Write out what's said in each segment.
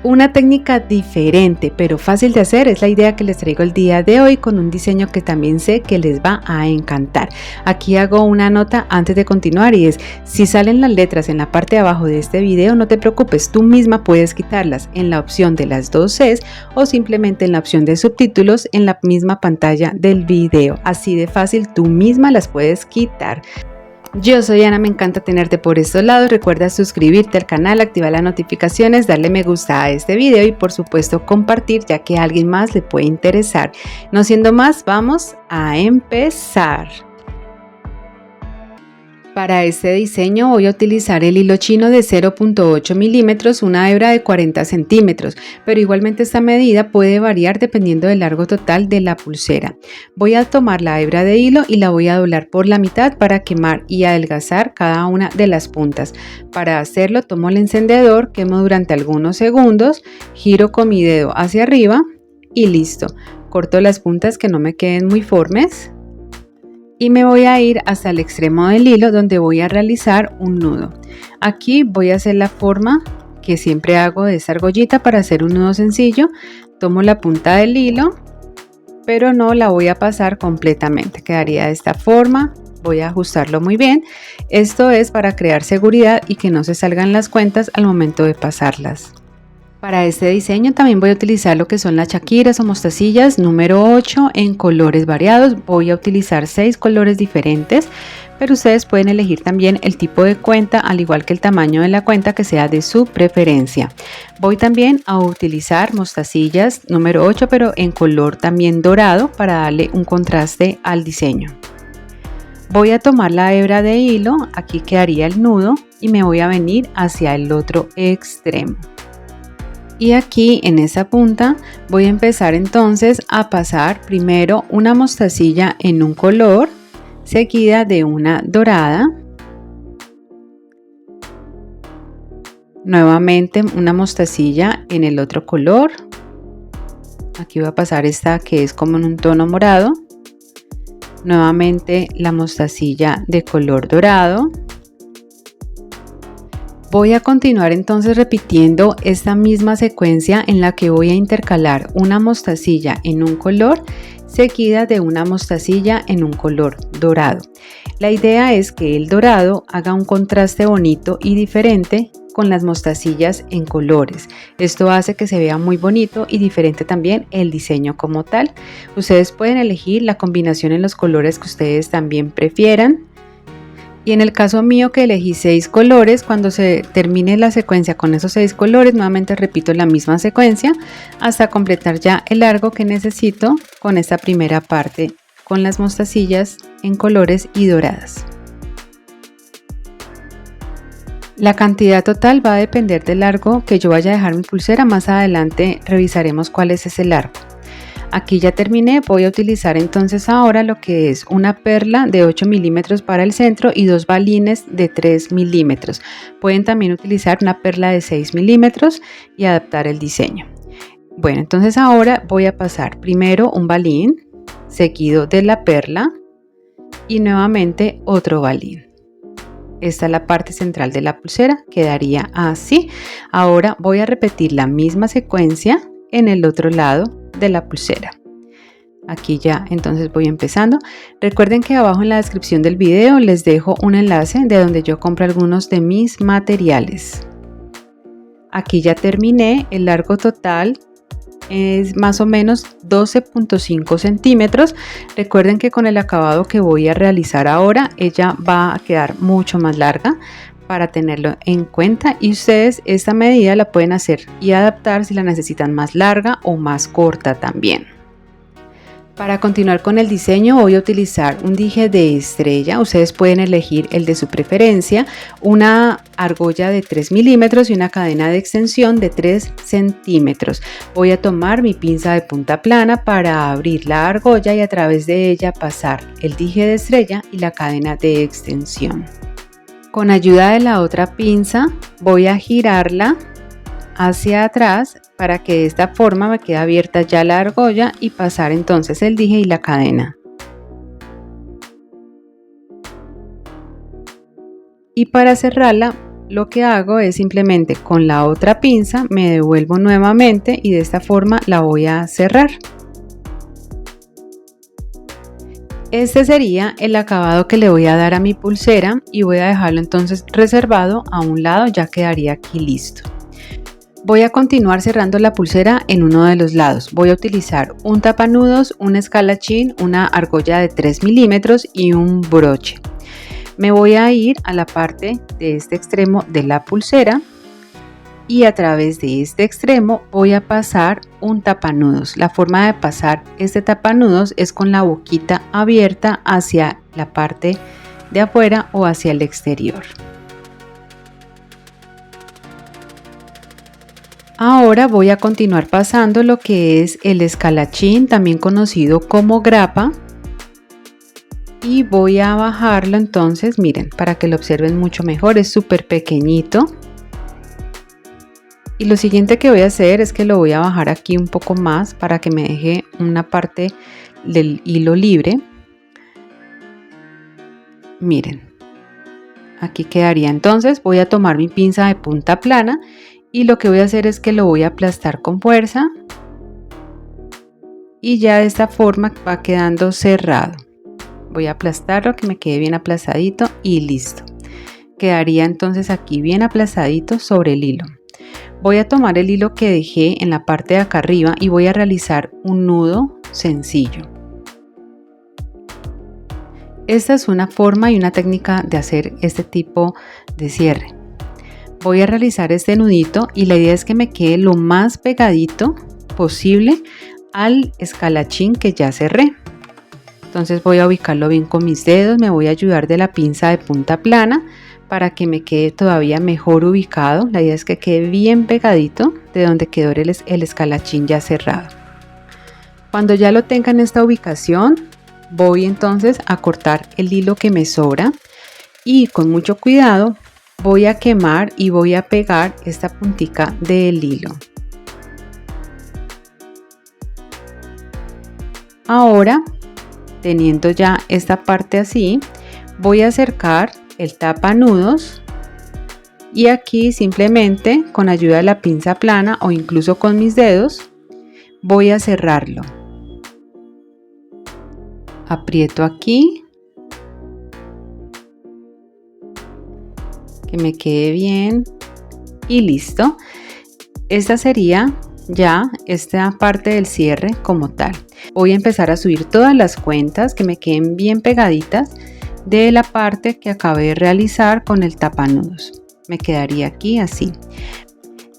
Una técnica diferente pero fácil de hacer es la idea que les traigo el día de hoy con un diseño que también sé que les va a encantar. Aquí hago una nota antes de continuar y es: si salen las letras en la parte de abajo de este video, no te preocupes, tú misma puedes quitarlas en la opción de las dos Cs o simplemente en la opción de subtítulos en la misma pantalla del video. Así de fácil, tú misma las puedes quitar. Yo soy Ana, me encanta tenerte por estos lados. Recuerda suscribirte al canal, activar las notificaciones, darle me gusta a este video y por supuesto compartir, ya que a alguien más le puede interesar. No siendo más, vamos a empezar. Para este diseño voy a utilizar el hilo chino de 0.8 milímetros, una hebra de 40 centímetros, pero igualmente esta medida puede variar dependiendo del largo total de la pulsera. Voy a tomar la hebra de hilo y la voy a doblar por la mitad para quemar y adelgazar cada una de las puntas. Para hacerlo tomo el encendedor, quemo durante algunos segundos, giro con mi dedo hacia arriba y listo. Corto las puntas que no me queden muy formes. Y me voy a ir hasta el extremo del hilo donde voy a realizar un nudo. Aquí voy a hacer la forma que siempre hago de esta argollita para hacer un nudo sencillo. Tomo la punta del hilo, pero no la voy a pasar completamente. Quedaría de esta forma. Voy a ajustarlo muy bien. Esto es para crear seguridad y que no se salgan las cuentas al momento de pasarlas. Para este diseño también voy a utilizar lo que son las chaquiras o mostacillas número 8 en colores variados. Voy a utilizar 6 colores diferentes, pero ustedes pueden elegir también el tipo de cuenta, al igual que el tamaño de la cuenta que sea de su preferencia. Voy también a utilizar mostacillas número 8, pero en color también dorado para darle un contraste al diseño. Voy a tomar la hebra de hilo, aquí quedaría el nudo, y me voy a venir hacia el otro extremo. Y aquí en esa punta voy a empezar entonces a pasar primero una mostacilla en un color, seguida de una dorada, nuevamente una mostacilla en el otro color, aquí voy a pasar esta que es como en un tono morado, nuevamente la mostacilla de color dorado. Voy a continuar entonces repitiendo esta misma secuencia en la que voy a intercalar una mostacilla en un color seguida de una mostacilla en un color dorado. La idea es que el dorado haga un contraste bonito y diferente con las mostacillas en colores. Esto hace que se vea muy bonito y diferente también el diseño como tal. Ustedes pueden elegir la combinación en los colores que ustedes también prefieran. Y en el caso mío que elegí 6 colores, cuando se termine la secuencia con esos 6 colores, nuevamente repito la misma secuencia hasta completar ya el largo que necesito con esta primera parte con las mostacillas en colores y doradas. La cantidad total va a depender del largo que yo vaya a dejar mi pulsera. Más adelante revisaremos cuál es ese largo. Aquí ya terminé, voy a utilizar entonces ahora lo que es una perla de 8 milímetros para el centro y 2 balines de 3 milímetros. Pueden también utilizar una perla de 6 milímetros y adaptar el diseño. Bueno, entonces ahora voy a pasar primero un balín, seguido de la perla y nuevamente otro balín. Esta es la parte central de la pulsera, quedaría así. Ahora voy a repetir la misma secuencia en el otro lado de la pulsera. Aquí ya entonces voy empezando. Recuerden que abajo en la descripción del video les dejo un enlace de donde yo compro algunos de mis materiales. Aquí ya terminé. El largo total es más o menos 12.5 centímetros. Recuerden que con el acabado que voy a realizar ahora, ella va a quedar mucho más larga, para tenerlo en cuenta, y ustedes esta medida la pueden hacer y adaptar si la necesitan más larga o más corta también. Para continuar con el diseño voy a utilizar un dije de estrella. Ustedes pueden elegir el de su preferencia, una argolla de 3 milímetros y una cadena de extensión de 3 centímetros. Voy a tomar mi pinza de punta plana para abrir la argolla y a través de ella pasar el dije de estrella y la cadena de extensión. Con ayuda de la otra pinza voy a girarla hacia atrás para que de esta forma me quede abierta ya la argolla y pasar entonces el dije y la cadena. Y para cerrarla lo que hago es simplemente con la otra pinza me devuelvo nuevamente y de esta forma la voy a cerrar. Este sería el acabado que le voy a dar a mi pulsera y voy a dejarlo entonces reservado a un lado, ya quedaría aquí listo. Voy a continuar cerrando la pulsera en uno de los lados. Voy a utilizar un tapanudos, un escalachín, una argolla de 3 milímetros y un broche. Me voy a ir a la parte de este extremo de la pulsera y a través de este extremo voy a pasar un tapanudos. La forma de pasar este tapanudos es con la boquita abierta hacia la parte de afuera o hacia el exterior. Ahora voy a continuar pasando lo que es el escalachín, también conocido como grapa, y voy a bajarlo entonces, miren, para que lo observen mucho mejor, es súper pequeñito. Y lo siguiente que voy a hacer es que lo voy a bajar aquí un poco más para que me deje una parte del hilo libre. Miren, aquí quedaría. Entonces voy a tomar mi pinza de punta plana y lo que voy a hacer es que lo voy a aplastar con fuerza y ya de esta forma va quedando cerrado. Voy a aplastarlo que me quede bien aplastadito y listo. Quedaría entonces aquí bien aplastadito sobre el hilo. Voy a tomar el hilo que dejé en la parte de acá arriba y voy a realizar un nudo sencillo. Esta es una forma y una técnica de hacer este tipo de cierre. Voy a realizar este nudito y la idea es que me quede lo más pegadito posible al escalachín que ya cerré. Entonces voy a ubicarlo bien con mis dedos, me voy a ayudar de la pinza de punta plana para que me quede todavía mejor ubicado. La idea es que quede bien pegadito de donde quedó el escalachín ya cerrado. Cuando ya lo tenga en esta ubicación, voy entonces a cortar el hilo que me sobra y con mucho cuidado voy a quemar y voy a pegar esta puntica del hilo. Ahora, teniendo ya esta parte así, voy a acercar el tapanudos y aquí simplemente con ayuda de la pinza plana o incluso con mis dedos voy a cerrarlo. Aprieto aquí, que me quede bien y listo. Esta sería ya esta parte del cierre como tal. Voy a empezar a subir todas las cuentas que me queden bien pegaditas de la parte que acabé de realizar con el tapanudos. Me quedaría aquí así.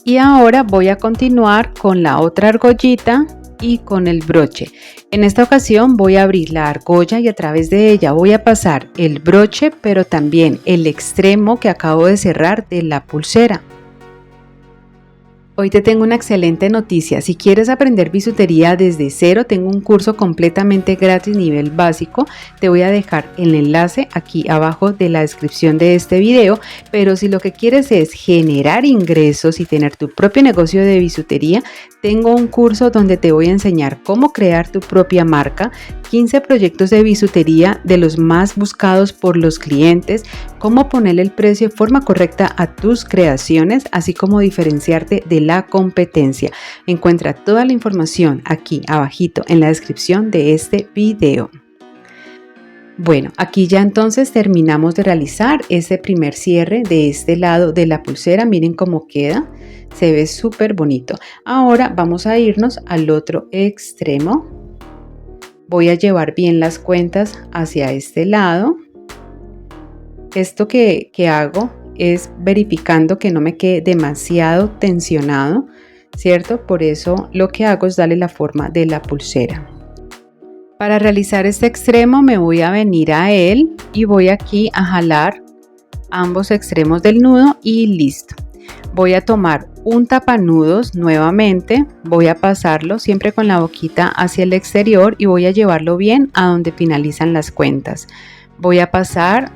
Y ahora voy a continuar con la otra argollita y con el broche. En esta ocasión voy a abrir la argolla y a través de ella voy a pasar el broche, pero también el extremo que acabo de cerrar de la pulsera. Hoy te tengo una excelente noticia. Si quieres aprender bisutería desde cero, tengo un curso completamente gratis nivel básico. Te voy a dejar el enlace aquí abajo de la descripción de este video. Pero si lo que quieres es generar ingresos y tener tu propio negocio de bisutería, tengo un curso donde te voy a enseñar cómo crear tu propia marca, 15 proyectos de bisutería de los más buscados por los clientes, cómo ponerle el precio de forma correcta a tus creaciones, así como diferenciarte de la competencia. Encuentra toda la información aquí abajito en la descripción de este video. Bueno, aquí ya entonces terminamos de realizar este primer cierre de este lado de la pulsera. Miren cómo queda, se ve súper bonito. Ahora vamos a irnos al otro extremo. Voy a llevar bien las cuentas hacia este lado. Esto que hago es verificando que no me quede demasiado tensionado, ¿cierto? Por eso lo que hago es darle la forma de la pulsera. Para realizar este extremo me voy a venir a él y voy aquí a jalar ambos extremos del nudo y listo. Voy a tomar un tapanudos nuevamente, voy a pasarlo siempre con la boquita hacia el exterior y voy a llevarlo bien a donde finalizan las cuentas. Voy a pasar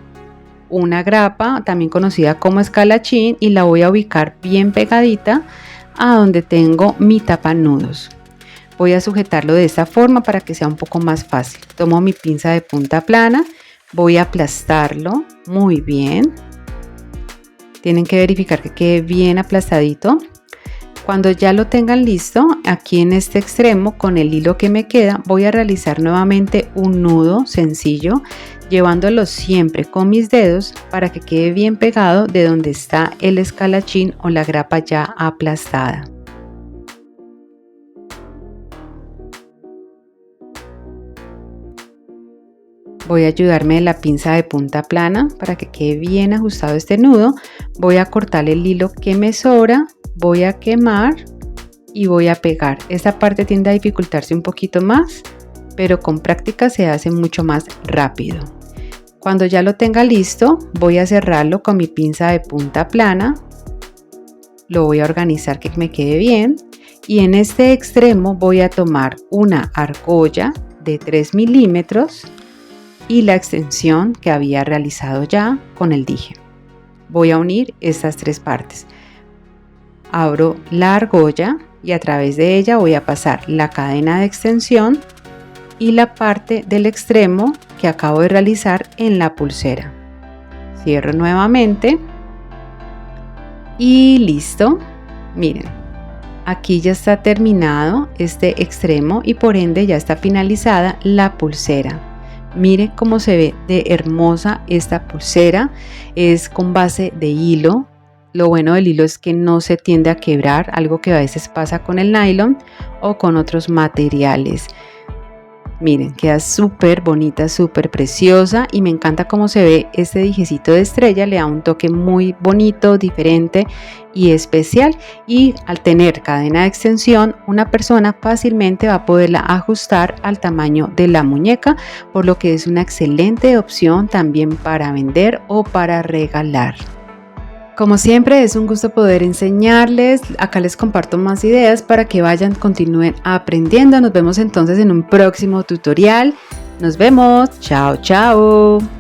una grapa, también conocida como escalachín, y la voy a ubicar bien pegadita a donde tengo mi tapanudos. Voy a sujetarlo de esta forma para que sea un poco más fácil. Tomo mi pinza de punta plana, voy a aplastarlo muy bien. Tienen que verificar que quede bien aplastadito. Cuando ya lo tengan listo, aquí en este extremo con el hilo que me queda voy a realizar nuevamente un nudo sencillo, llevándolo siempre con mis dedos para que quede bien pegado de donde está el escalachín o la grapa ya aplastada. Voy a ayudarme de la pinza de punta plana para que quede bien ajustado este nudo. Voy a cortar el hilo que me sobra, voy a quemar y voy a pegar. Esta parte tiende a dificultarse un poquito más, pero con práctica se hace mucho más rápido. Cuando ya lo tenga listo, voy a cerrarlo con mi pinza de punta plana. Lo voy a organizar que me quede bien. Y en este extremo voy a tomar una argolla de 3 milímetros y la extensión que había realizado ya con el dije. Voy a unir estas tres partes. Abro la argolla y a través de ella voy a pasar la cadena de extensión y la parte del extremo que acabo de realizar en la pulsera. Cierro nuevamente y listo. Miren, aquí ya está terminado este extremo y por ende ya está finalizada la pulsera. Miren cómo se ve de hermosa esta pulsera. Es con base de hilo. Lo bueno del hilo es que no se tiende a quebrar, algo que a veces pasa con el nylon o con otros materiales. Miren, queda súper bonita, súper preciosa y me encanta cómo se ve este dijecito de estrella. Le da un toque muy bonito, diferente y especial, y al tener cadena de extensión una persona fácilmente va a poderla ajustar al tamaño de la muñeca, por lo que es una excelente opción también para vender o para regalar. Como siempre es un gusto poder enseñarles. Acá les comparto más ideas para que vayan, continúen aprendiendo. Nos vemos entonces en un próximo tutorial. Nos vemos. Chao, chao.